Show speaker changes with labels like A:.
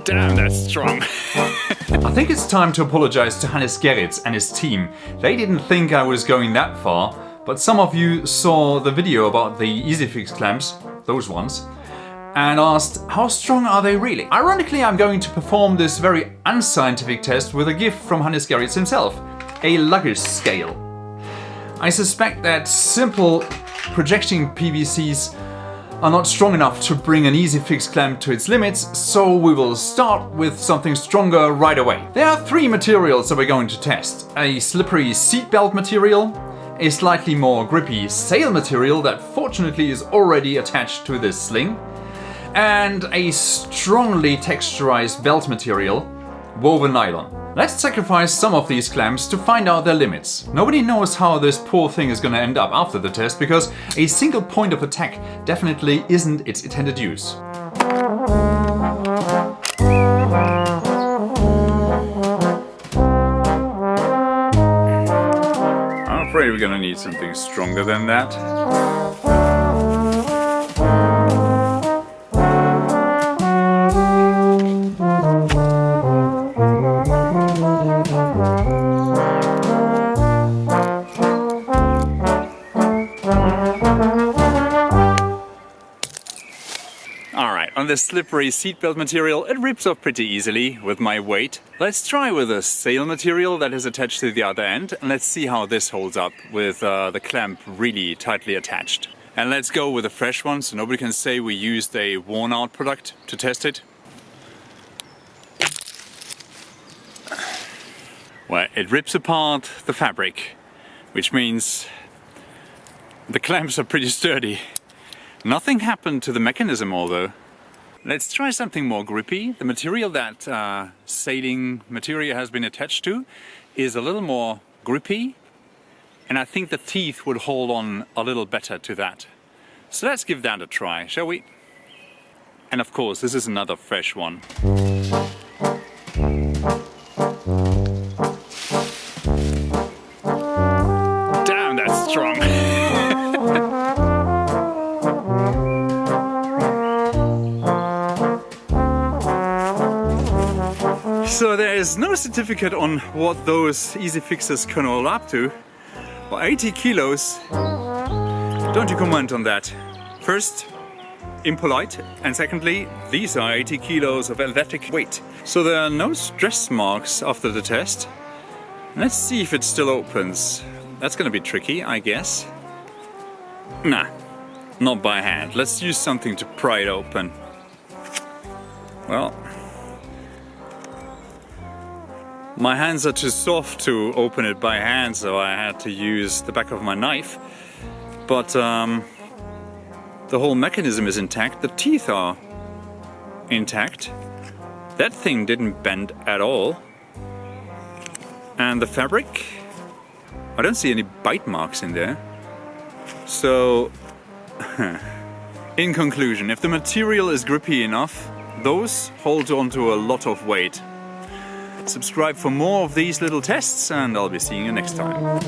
A: Damn, that's strong.
B: I think it's time to apologize to Hannes Gerritz and his team. They didn't think I was going that far, but some of you saw the video about the easyfix clamps, those ones, and asked how strong are they really? Ironically, I'm going to perform this very unscientific test with a gift from Hannes Gerritz himself, a luggage scale. I suspect that simple projecting PVCs are not strong enough to bring an easyfix clamp to its limits, so we will start with something stronger right away. There are three materials that we're going to test. A slippery seatbelt material, a slightly more grippy sail material that fortunately is already attached to this sling, and a strongly texturized belt material, woven nylon. Let's sacrifice some of these clamps to find out their limits. Nobody knows how this poor thing is gonna end up after the test because a single point of attack definitely isn't its intended use. I'm afraid we're gonna need something stronger than that. On this slippery seatbelt material, it rips off pretty easily with my weight. Let's try with a sail material that is attached to the other end, and let's see how this holds up with the clamp really tightly attached. And let's go with a fresh one, so nobody can say we used a worn out product to test it. Well, it rips apart the fabric, which means the clamps are pretty sturdy. Nothing happened to the mechanism although. Let's try something more grippy. The material that sailing material has been attached to is a little more grippy, and I think the teeth would hold on a little better to that. So let's give that a try, shall we? And of course, this is another fresh one. Damn, that's strong. So there is no certificate on what those easyfixes can hold up to. Well, 80 kilos, don't you comment on that. First, impolite, and secondly, these are 80 kilos of athletic weight. So there are no stress marks after the test. Let's see if it still opens. That's gonna be tricky, I guess. Nah, not by hand. Let's use something to pry it open. Well, my hands are too soft to open it by hand, so I had to use the back of my knife. But the whole mechanism is intact, the teeth are intact. That thing didn't bend at all. And the fabric, I don't see any bite marks in there. So, in conclusion, if the material is grippy enough, those hold on to a lot of weight. Subscribe for more of these little tests, and I'll be seeing you next time.